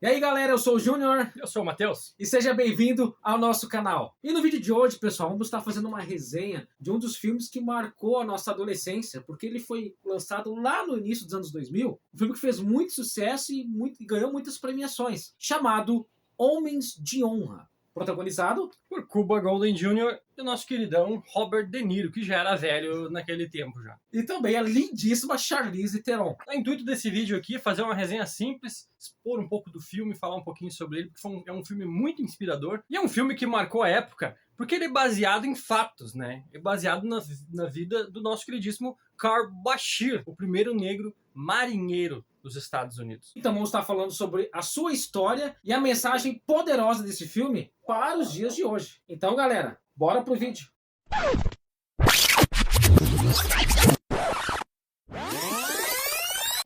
E aí galera, eu sou o Júnior Eu sou o Matheus. e seja bem-vindo ao nosso canal. E no vídeo de hoje, pessoal, vamos estar fazendo uma resenha de um dos filmes que marcou a nossa adolescência, porque ele foi lançado lá no início dos anos 2000, um filme que fez muito sucesso e ganhou muitas premiações, chamado Homens de Honra, protagonizado Por Cuba Gooding Jr. e o nosso queridão Robert De Niro, que já era velho naquele tempo já. e também a lindíssima Charlize Theron. O intuito desse vídeo aqui é fazer uma resenha simples, expor um pouco do filme, falar um pouquinho sobre ele, porque é um filme muito inspirador e é um filme que marcou a época, porque ele é baseado em fatos, né? É baseado na vida do nosso queridíssimo Carl Bashir, o primeiro negro marinheiro dos Estados Unidos. Então vamos estar falando sobre a sua história e a mensagem poderosa desse filme para os dias de hoje. Então galera, bora pro vídeo.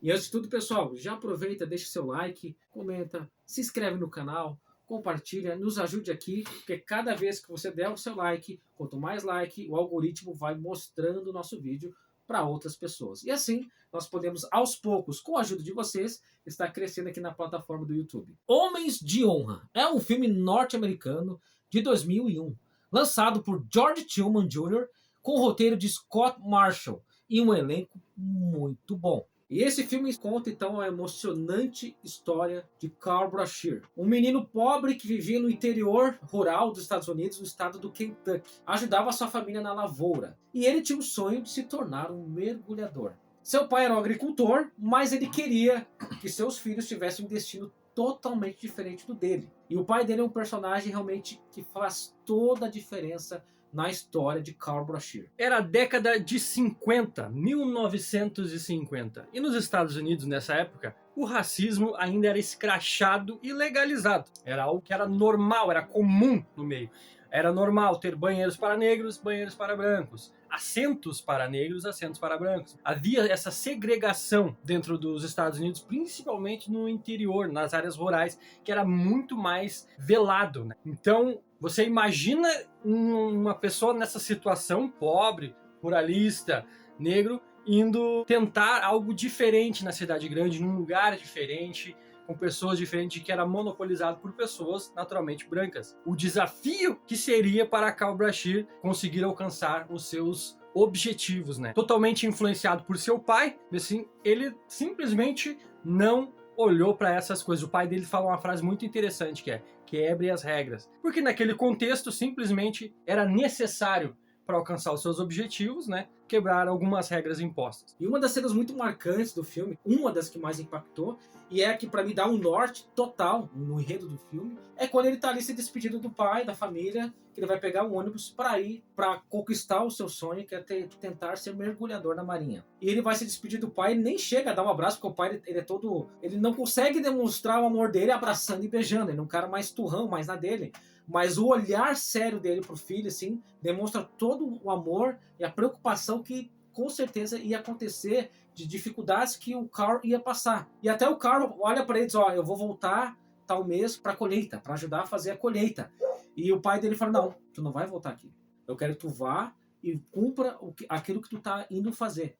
E antes de tudo, pessoal, já aproveita, deixa seu like, comenta, se inscreve no canal, compartilha, nos ajude aqui, porque cada vez que você der o seu like, quanto mais like, o algoritmo vai mostrando o nosso vídeo para outras pessoas. E assim, nós podemos, aos poucos, com a ajuda de vocês, estar crescendo aqui na plataforma do YouTube. Homens de Honra é um filme norte-americano de 2001, lançado por George Tillman Jr., com o roteiro de Scott Marshall e um elenco muito bom. E esse filme conta então a emocionante história de Carl Bashir, um menino pobre que vivia no interior rural dos Estados Unidos, no estado do Kentucky. Ajudava sua família na lavoura e ele tinha o sonho de se tornar um mergulhador. Seu pai era um agricultor, mas ele queria que seus filhos tivessem um destino totalmente diferente do dele. E o pai dele é um personagem realmente que faz toda a diferença na história de Carl Bashir. Era a década de 50, 1950. E nos Estados Unidos, nessa época, o racismo ainda era escrachado e legalizado. Era algo que era normal, era comum no meio. Era normal ter banheiros para negros, banheiros para brancos, assentos para negros, assentos para brancos. Havia essa segregação dentro dos Estados Unidos, principalmente no interior, nas áreas rurais, que era muito mais velado, né? Então, você imagina uma pessoa nessa situação, pobre, ruralista, negro, indo tentar algo diferente na cidade grande, num lugar diferente, com pessoas diferentes, que era monopolizado por pessoas naturalmente brancas. O desafio que seria para Carl Bashir conseguir alcançar os seus objetivos, né? Totalmente influenciado por seu pai, assim, ele simplesmente não olhou para essas coisas. O pai dele fala uma frase muito interessante que é: quebre as regras. Porque naquele contexto simplesmente era necessário para alcançar os seus objetivos, né, quebrar algumas regras impostas. E uma das cenas muito marcantes do filme, uma das que mais impactou, e é a que para mim dá um norte total no enredo do filme, é quando ele tá ali se despedindo do pai, da família, que ele vai pegar um ônibus para ir para conquistar o seu sonho, que é tentar ser mergulhador na marinha. E ele vai se despedir do pai, ele nem chega a dar um abraço, porque o pai ele é todo, ele não consegue demonstrar o amor dele abraçando e beijando, ele é um cara mais turrão, mais na dele. Mas o olhar sério dele pro filho, assim, demonstra todo o amor e a preocupação que com certeza ia acontecer, de dificuldades que o Carl ia passar. E até o Carl olha para ele e diz: ó, eu vou voltar tal mês para a colheita, para ajudar a fazer a colheita. E o pai dele fala: não, tu não vai voltar aqui. Eu quero que tu vá e cumpra aquilo que tu tá indo fazer.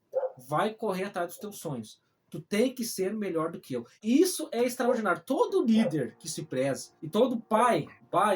Vai correr atrás dos teus sonhos. Tu tem que ser melhor do que eu. E isso é extraordinário. Todo líder que se preze, e todo pai,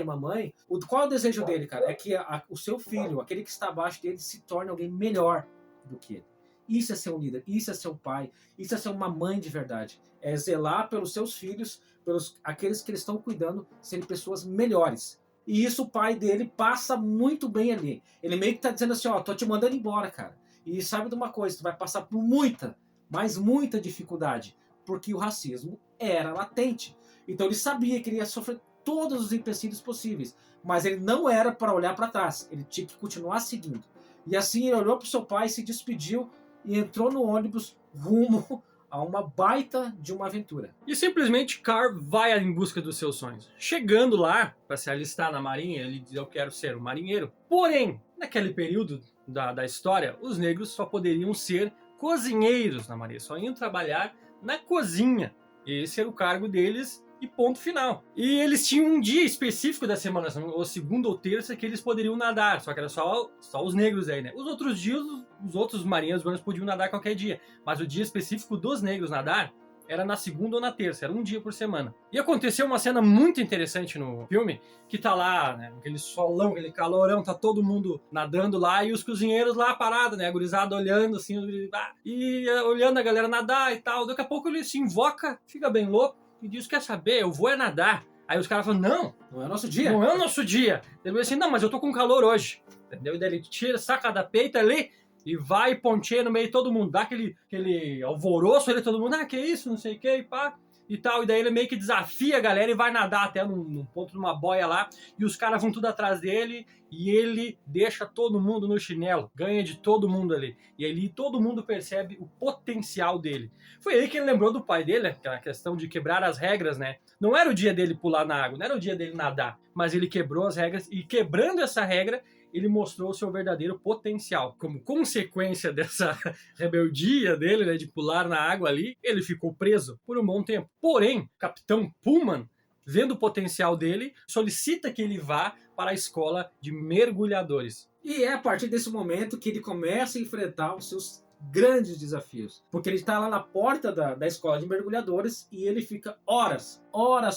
mamãe, qual é o desejo dele, cara? É que o seu filho, aquele que está abaixo dele, se torne alguém melhor do que ele. Isso é ser um líder, isso é ser um pai, isso é ser uma mãe de verdade. É zelar pelos seus filhos, pelos aqueles que eles estão cuidando, serem pessoas melhores. E isso o pai dele passa muito bem ali. Ele meio que tá dizendo assim: ó, tô te mandando embora, cara. E sabe de uma coisa, tu vai passar por muita, mas muita dificuldade, porque o racismo era latente. Então ele sabia que ele ia sofrer todos os empecilhos possíveis, mas ele não era para olhar para trás, ele tinha que continuar seguindo. E assim ele olhou para o seu pai, se despediu e entrou no ônibus rumo a uma baita de uma aventura. E simplesmente Carl vai em busca dos seus sonhos. Chegando lá, para se alistar na marinha, ele diz: eu quero ser um marinheiro. Porém, naquele período da história, os negros só poderiam ser cozinheiros na marinha, só iam trabalhar na cozinha. Esse era o cargo deles e ponto final. E eles tinham um dia específico da semana, ou segunda ou terça, que eles poderiam nadar, só que era só os negros aí, né? Os outros dias, os outros marinheiros brancos podiam nadar qualquer dia, mas o dia específico dos negros nadar era na segunda ou na terça, era um dia por semana. E aconteceu uma cena muito interessante no filme, que tá lá, né, aquele solão, aquele calorão, tá todo mundo nadando lá, e os cozinheiros lá parados, né, a gurizada olhando assim, olhando a galera nadar e tal. Daqui a pouco ele se invoca, fica bem louco, e diz, quer saber, eu vou é nadar. Aí os caras falam, não é o nosso dia. Não é o nosso dia. Ele diz assim, não, mas eu tô com calor hoje. Entendeu? E daí ele tira, saca da peita ali e vai ponteia no meio de todo mundo. Dá aquele alvoroço ali, todo mundo, que isso, não sei o que, e pá. E tal, e daí ele meio que desafia a galera e vai nadar até num ponto de uma boia lá, e os caras vão tudo atrás dele, e ele deixa todo mundo no chinelo, ganha de todo mundo ali. E ali todo mundo percebe o potencial dele. Foi aí que ele lembrou do pai dele, aquela questão de quebrar as regras, né? Não era o dia dele pular na água, não era o dia dele nadar, mas ele quebrou as regras, e quebrando essa regra, ele mostrou o seu verdadeiro potencial. Como consequência dessa rebeldia dele, né, de pular na água ali, ele ficou preso por um bom tempo. Porém, Capitão Pullman, vendo o potencial dele, solicita que ele vá para a escola de mergulhadores. E é a partir desse momento que ele começa a enfrentar os seus grandes desafios. Porque ele está lá na porta da escola de mergulhadores e ele fica horas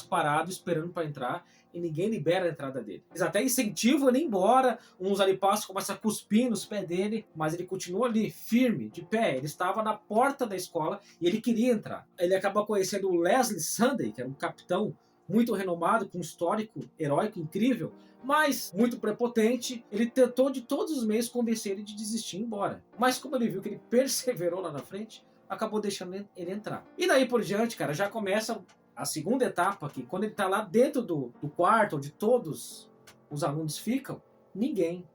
parado esperando para entrar, e ninguém libera a entrada dele. Eles até incentivam ele a ir embora, uns ali passam, começam a cuspir nos pés dele, mas ele continua ali, firme, de pé. Ele estava na porta da escola e ele queria entrar. Ele acaba conhecendo o Leslie Sunday, que era um capitão muito renomado, com um histórico heróico incrível, mas muito prepotente. Ele tentou de todos os meios convencer ele de desistir e ir embora. Mas como ele viu que ele perseverou lá na frente, acabou deixando ele entrar. E daí por diante, cara, já começa a segunda etapa, que quando ele tá lá dentro do quarto, onde todos os alunos ficam, ninguém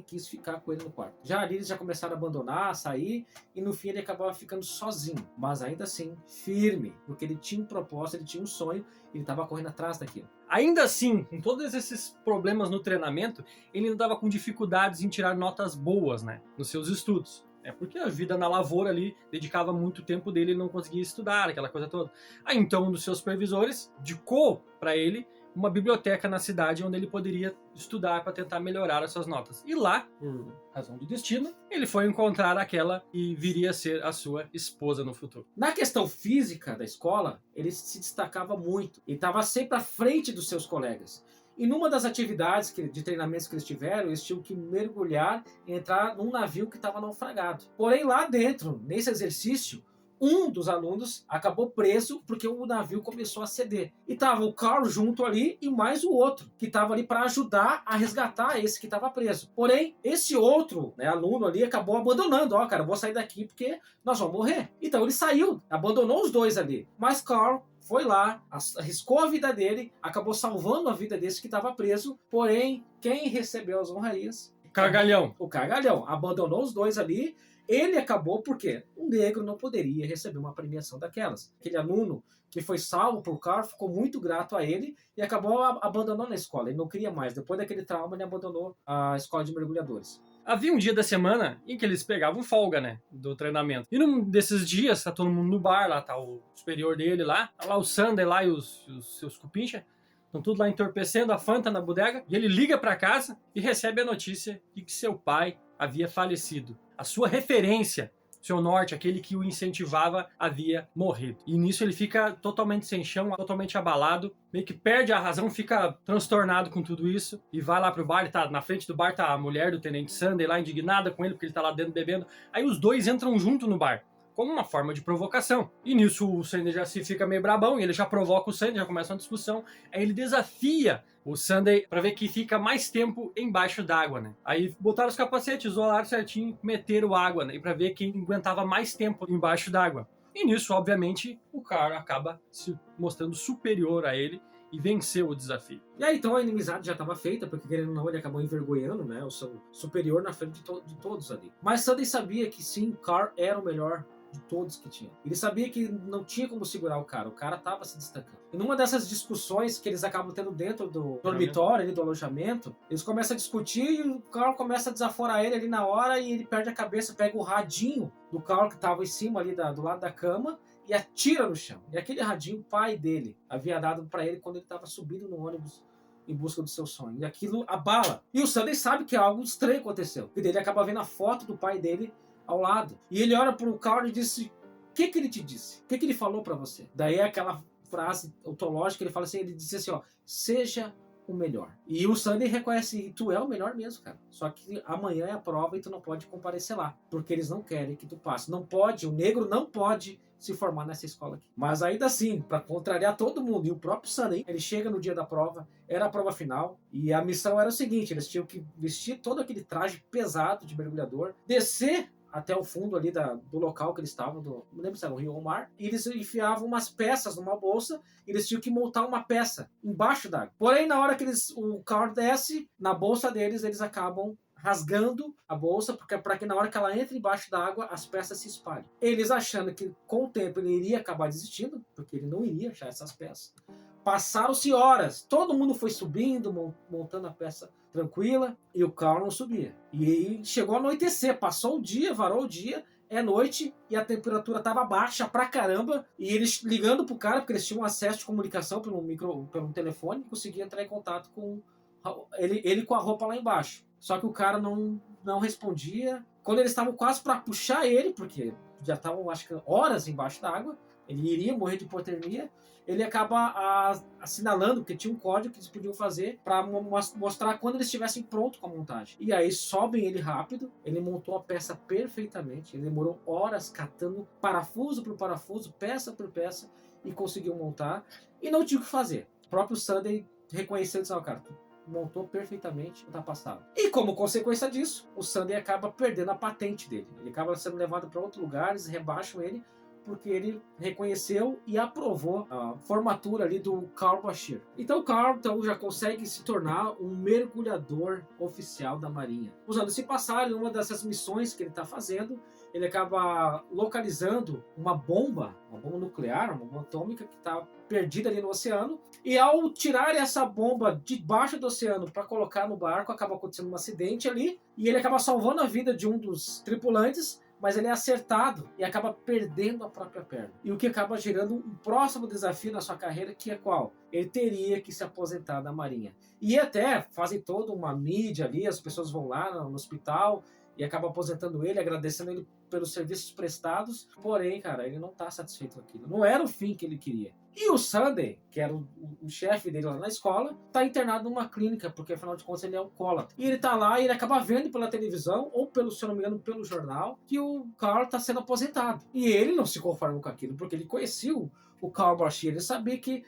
quis ficar com ele no quarto. Já ali eles já começaram a abandonar, a sair, e no fim ele acabava ficando sozinho, mas ainda assim, firme, porque ele tinha um propósito, ele tinha um sonho, e ele estava correndo atrás daquilo. Ainda assim, com todos esses problemas no treinamento, ele ainda estava com dificuldades em tirar notas boas, né, nos seus estudos. Porque a vida na lavoura ali dedicava muito tempo dele e não conseguia estudar, aquela coisa toda. Aí então um dos seus supervisores indicou para ele uma biblioteca na cidade onde ele poderia estudar para tentar melhorar as suas notas. E lá, por razão do destino, ele foi encontrar aquela que viria a ser a sua esposa no futuro. Na questão física da escola, ele se destacava muito. Ele estava sempre à frente dos seus colegas. E numa das atividades de treinamentos que eles tiveram, eles tinham que mergulhar e entrar num navio que estava naufragado. Porém, lá dentro, nesse exercício, um dos alunos acabou preso porque o navio começou a ceder. E estava o Carl junto ali e mais o outro, que estava ali para ajudar a resgatar esse que estava preso. Porém, esse outro, né, aluno ali acabou abandonando. Cara, eu vou sair daqui porque nós vamos morrer. Então ele saiu, abandonou os dois ali. Mas Carl foi lá, arriscou a vida dele, acabou salvando a vida desse que estava preso. Porém, quem recebeu as honrarias? Cargalhão. O Cargalhão. Abandonou os dois ali. Ele acabou porque o negro não poderia receber uma premiação daquelas. Aquele aluno que foi salvo por Carl ficou muito grato a ele e acabou abandonando a escola. Ele não queria mais. Depois daquele trauma, ele abandonou a escola de mergulhadores. Havia um dia da semana em que eles pegavam folga, né, do treinamento. E num desses dias, tá todo mundo no bar, lá tá o superior dele lá, tá lá o Sander lá e os seus cupincha, estão tudo lá entorpecendo a Fanta na bodega, e ele liga pra casa e recebe a notícia de que seu pai havia falecido. A sua referência, seu norte, aquele que o incentivava, havia morrido. E nisso ele fica totalmente sem chão, totalmente abalado, meio que perde a razão, fica transtornado com tudo isso, e vai lá pro bar, tá na frente do bar, tá a mulher do Tenente Sunday lá, indignada com ele, porque ele tá lá dentro bebendo. Aí os dois entram junto no bar, como uma forma de provocação. E nisso o Sunday já se fica meio brabão, e ele já provoca o Sunday, já começa uma discussão. Aí ele desafia o Sunday pra ver que fica mais tempo embaixo d'água, né? Aí botaram os capacetes, isolaram certinho, meteram água, né? E pra ver quem aguentava mais tempo embaixo d'água. E nisso, obviamente, o cara acaba se mostrando superior a ele e venceu o desafio. E aí, então, a inimizade já estava feita, porque querendo ou não, ele acabou envergonhando, né, o seu superior na frente de todos ali. Mas Sunday sabia que sim, Carl era o melhor de todos que tinha. Ele sabia que não tinha como segurar o cara estava se destacando. E numa dessas discussões que eles acabam tendo dentro do dormitório, ali, do alojamento, eles começam a discutir e o Carl começa a desaforar ele ali na hora e ele perde a cabeça, pega o radinho do Carl que estava em cima ali do lado da cama e atira no chão. E aquele radinho o pai dele havia dado para ele quando ele estava subindo no ônibus em busca do seu sonho. E aquilo abala. E o Sunday sabe que algo estranho aconteceu. E ele acaba vendo a foto do pai dele ao lado. E ele olha pro Carl e diz: O que ele te disse? O que ele falou pra você? Daí é aquela frase ontológica, ele fala assim, ele disse assim, ó, seja o melhor. E o Sunday reconhece, tu é o melhor mesmo, cara. Só que amanhã é a prova e tu não pode comparecer lá, porque eles não querem que tu passe. Não pode, o negro não pode se formar nessa escola aqui. Mas ainda assim, para contrariar todo mundo, e o próprio Sunday, ele chega no dia da prova, era a prova final, e a missão era o seguinte, eles tinham que vestir todo aquele traje pesado de mergulhador, descer até o fundo ali do local que eles estavam, não lembro se era o rio ou o mar, e eles enfiavam umas peças numa bolsa, e eles tinham que montar uma peça embaixo d'água. Porém, na hora que o Carl desce, na bolsa deles, eles acabam rasgando a bolsa, porque para que na hora que ela entra embaixo d'água, as peças se espalhem. Eles achando que com o tempo ele iria acabar desistindo, porque ele não iria achar essas peças. Passaram-se horas, todo mundo foi subindo, montando a peça tranquila, e o Carl não subia. E aí chegou a anoitecer, passou o dia, varou o dia, é noite, e a temperatura estava baixa pra caramba, e eles ligando pro cara, porque eles tinham acesso de comunicação pelo telefone, conseguiam entrar em contato com ele com a roupa lá embaixo. Só que o cara não respondia. Quando eles estavam quase para puxar ele, porque já estavam, acho que, horas embaixo d'água, ele iria morrer de hipotermia, ele acaba assinalando, porque tinha um código que eles podiam fazer para mostrar quando eles estivessem prontos com a montagem. E aí sobem ele rápido, ele montou a peça perfeitamente, ele demorou horas catando parafuso por parafuso, peça por peça, e conseguiu montar, e não tinha o que fazer. O próprio Sunday reconheceu e disse, cara, montou perfeitamente, tá passado. E como consequência disso, o Sunday acaba perdendo a patente dele. Ele acaba sendo levado para outro lugar, eles rebaixam ele, porque ele reconheceu e aprovou a formatura ali do Carl Bashir. Então o Carl já consegue se tornar um mergulhador oficial da Marinha. Os anos se passaram, em uma dessas missões que ele está fazendo, ele acaba localizando uma bomba nuclear, uma bomba atômica que está perdida ali no oceano, e ao tirar essa bomba debaixo do oceano para colocar no barco, acaba acontecendo um acidente ali, e ele acaba salvando a vida de um dos tripulantes, mas ele é acertado e acaba perdendo a própria perna. E o que acaba gerando um próximo desafio na sua carreira, que é qual? Ele teria que se aposentar da Marinha. E até fazem toda uma mídia ali, as pessoas vão lá no hospital e acabam aposentando ele, agradecendo ele pelos serviços prestados. Porém, cara, ele não está satisfeito com aquilo. Não era o fim que ele queria. E o Sunday, que era o chefe dele lá na escola, tá internado numa clínica, porque afinal de contas ele é alcoólatra. E ele tá lá e ele acaba vendo pela televisão, ou se não me engano, pelo jornal, que o Carl tá sendo aposentado. E ele não se conforma com aquilo, porque ele conhecia o Carl Bashir, ele sabia que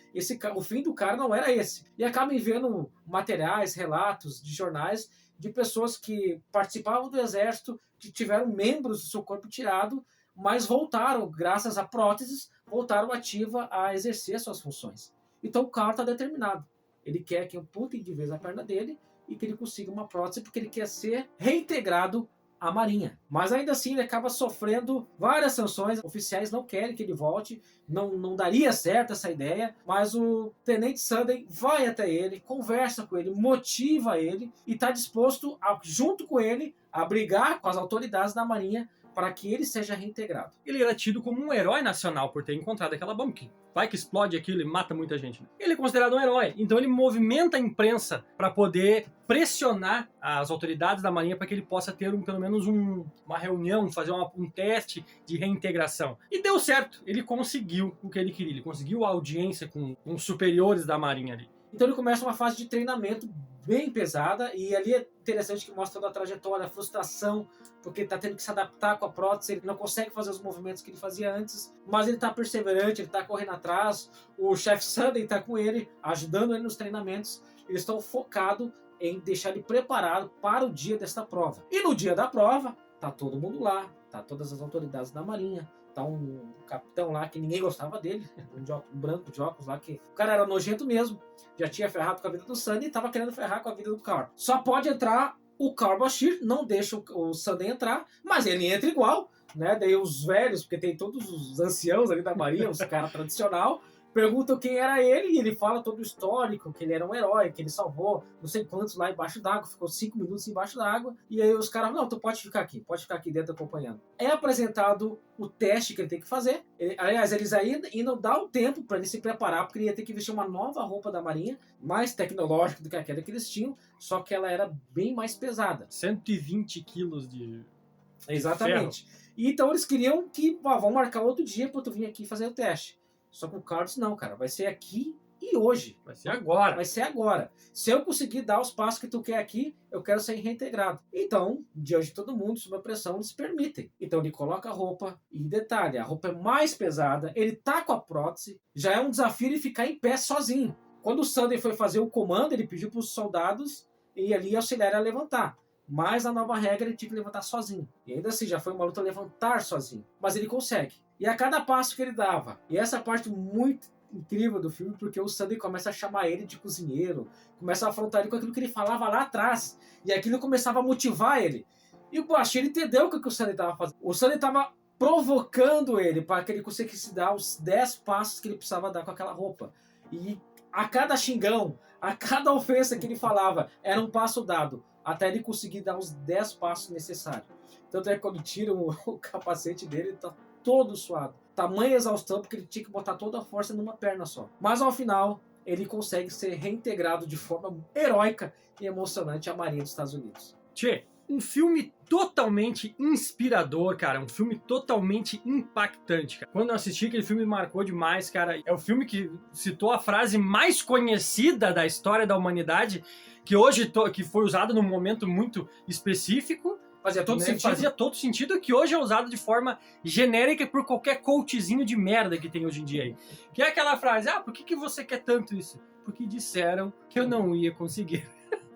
o fim do cara não era esse. E acaba vendo materiais, relatos de jornais de pessoas que participavam do exército, que tiveram membros do seu corpo tirado, mas voltaram, graças a próteses, voltaram ativa a exercer suas funções. Então o Carl está determinado. Ele quer que amputem de vez a perna dele e que ele consiga uma prótese, porque ele quer ser reintegrado à Marinha. Mas ainda assim ele acaba sofrendo várias sanções. Oficiais não querem que ele volte, não daria certo essa ideia, mas o Tenente Sunday vai até ele, conversa com ele, motiva ele e está disposto, junto com ele, a brigar com as autoridades da Marinha para que ele seja reintegrado. Ele era tido como um herói nacional por ter encontrado aquela bomba, que vai que explode aquilo e mata muita gente. Né? Ele é considerado um herói, então ele movimenta a imprensa para poder pressionar as autoridades da Marinha para que ele possa ter pelo menos uma reunião, fazer um teste de reintegração. E deu certo, ele conseguiu o que ele queria, ele conseguiu a audiência com os superiores da Marinha ali. Então ele começa uma fase de treinamento bem pesada, e ali é interessante que mostra toda a trajetória, a frustração, porque ele está tendo que se adaptar com a prótese, ele não consegue fazer os movimentos que ele fazia antes, mas ele está perseverante, ele está correndo atrás, o chefe Sunday está com ele, ajudando ele nos treinamentos, eles estão focados em deixar ele preparado para o dia desta prova. E no dia da prova, tá todo mundo lá, tá todas as autoridades da Marinha, tá um capitão lá que ninguém gostava dele, um branco de óculos lá, que o cara era nojento mesmo, já tinha ferrado com a vida do Sunday e tava querendo ferrar com a vida do Carl. Só pode entrar o Carl Bashir, não deixa o Sunday entrar, mas ele entra igual, né? Daí os velhos, porque tem todos os anciãos ali da Marinha, os caras tradicional, perguntam quem era ele, e ele fala todo o histórico, que ele era um herói, que ele salvou não sei quantos lá embaixo d'água, ficou 5 minutos embaixo d'água, e aí os caras, não, tu pode ficar aqui dentro acompanhando. É apresentado o teste que ele tem que fazer, aliás, eles ainda dão um tempo para ele se preparar, porque ele ia ter que vestir uma nova roupa da Marinha, mais tecnológica do que aquela que eles tinham, só que ela era bem mais pesada. 120 quilos de Exatamente. ferro. E então eles queriam que, vamos marcar outro dia pra tu vir aqui fazer o teste. Só que o Carlos, não, cara, vai ser aqui e hoje. Vai ser agora. Vai ser agora. Se eu conseguir dar os passos que tu quer aqui, eu quero ser reintegrado. Então, diante de todo mundo, sob a pressão, eles permitem. Então ele coloca a roupa, e detalhe, a roupa é mais pesada, ele tá com a prótese, já é um desafio ele ficar em pé sozinho. Quando o Sunday foi fazer o comando, ele pediu para os soldados e ali auxiliar a levantar. Mas na nova regra ele tinha que levantar sozinho. E ainda assim, já foi uma luta levantar sozinho. Mas ele consegue. E a cada passo que ele dava, e essa parte muito incrível do filme, porque o Sunday começa a chamar ele de cozinheiro, começa a afrontar ele com aquilo que ele falava lá atrás, e aquilo começava a motivar ele. E o Bashir entendeu o que o Sunday estava fazendo. O Sunday estava provocando ele para que ele conseguisse dar os 10 passos que ele precisava dar com aquela roupa. E a cada xingão, a cada ofensa que ele falava, era um passo dado, até ele conseguir dar os 10 passos necessários. Tanto é que quando tiram o capacete dele, ele tá todo suado. Tamanha exaustão, porque ele tinha que botar toda a força numa perna só. Mas ao final, ele consegue ser reintegrado de forma heróica e emocionante à Marinha dos Estados Unidos. Tchê, um filme totalmente inspirador, cara. Um filme totalmente impactante, cara. Quando eu assisti, aquele filme me marcou demais, cara. É o filme que citou a frase mais conhecida da história da humanidade, que hoje que foi usada num momento muito específico. Fazia todo sentido. Fazia todo sentido, que hoje é usado de forma genérica por qualquer coachzinho de merda que tem hoje em dia aí. Que é aquela frase, por que você quer tanto isso? Porque disseram que eu não ia conseguir.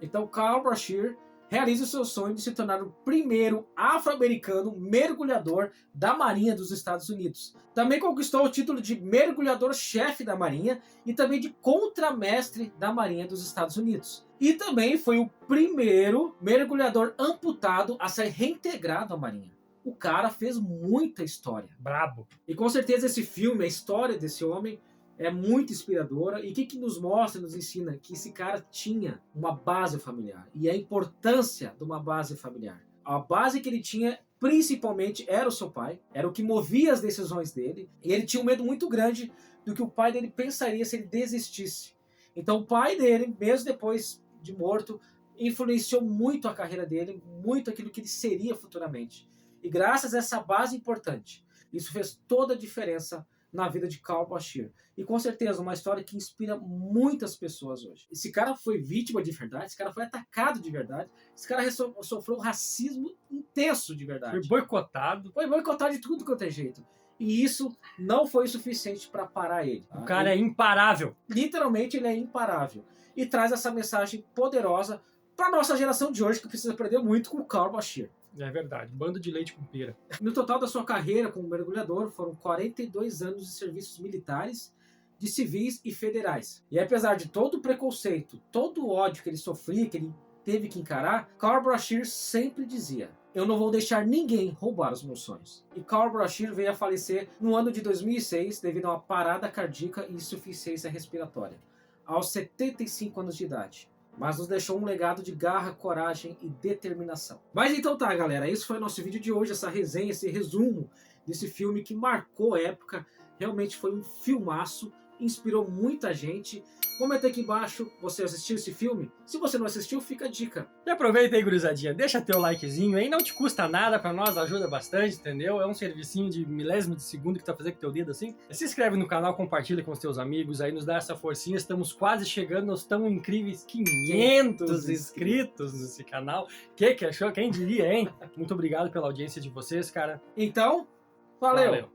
Então Carl Bashir realiza o seu sonho de se tornar o primeiro afro-americano mergulhador da Marinha dos Estados Unidos. Também conquistou o título de mergulhador-chefe da Marinha e também de contramestre da Marinha dos Estados Unidos. E também foi o primeiro mergulhador amputado a ser reintegrado à Marinha. O cara fez muita história. Brabo. E com certeza esse filme, a história desse homem, é muito inspiradora. E o que nos mostra, nos ensina? Que esse cara tinha uma base familiar. E a importância de uma base familiar. A base que ele tinha, principalmente, era o seu pai. Era o que movia as decisões dele. E ele tinha um medo muito grande do que o pai dele pensaria se ele desistisse. Então o pai dele, mesmo depois de morto, influenciou muito a carreira dele, muito aquilo que ele seria futuramente. E graças a essa base importante, isso fez toda a diferença na vida de Carl Bashir. E com certeza uma história que inspira muitas pessoas hoje. Esse cara foi vítima de verdade, esse cara foi atacado de verdade, esse cara sofreu racismo intenso de verdade. Foi boicotado. Foi boicotado de tudo quanto é jeito. E isso não foi suficiente para parar ele. O cara é imparável. Literalmente ele é imparável. E traz essa mensagem poderosa para nossa geração de hoje, que precisa aprender muito com o Carl Bashir. É verdade, bando de leite com pera. No total da sua carreira como mergulhador, foram 42 anos de serviços militares, de civis e federais. E apesar de todo o preconceito, todo o ódio que ele sofria, que ele teve que encarar, Carl Bashir sempre dizia: eu não vou deixar ninguém roubar os meus sonhos. E Carl Bashir veio a falecer no ano de 2006 devido a uma parada cardíaca e insuficiência respiratória, aos 75 anos de idade. Mas nos deixou um legado de garra, coragem e determinação. Mas então tá, galera, esse foi o nosso vídeo de hoje, essa resenha, esse resumo desse filme que marcou a época. Realmente foi um filmaço, inspirou muita gente. Comenta aqui embaixo, você assistiu esse filme? Se você não assistiu, fica a dica. E aproveita aí, gurizadinha, deixa teu likezinho aí, não te custa nada, pra nós ajuda bastante, entendeu? É um servicinho de milésimo de segundo que tu vai fazer com teu dedo assim. Se inscreve no canal, compartilha com os teus amigos, aí nos dá essa forcinha, estamos quase chegando aos tão incríveis 500 inscritos nesse canal. Que achou? Quem diria, hein? Muito obrigado pela audiência de vocês, cara. Então, valeu.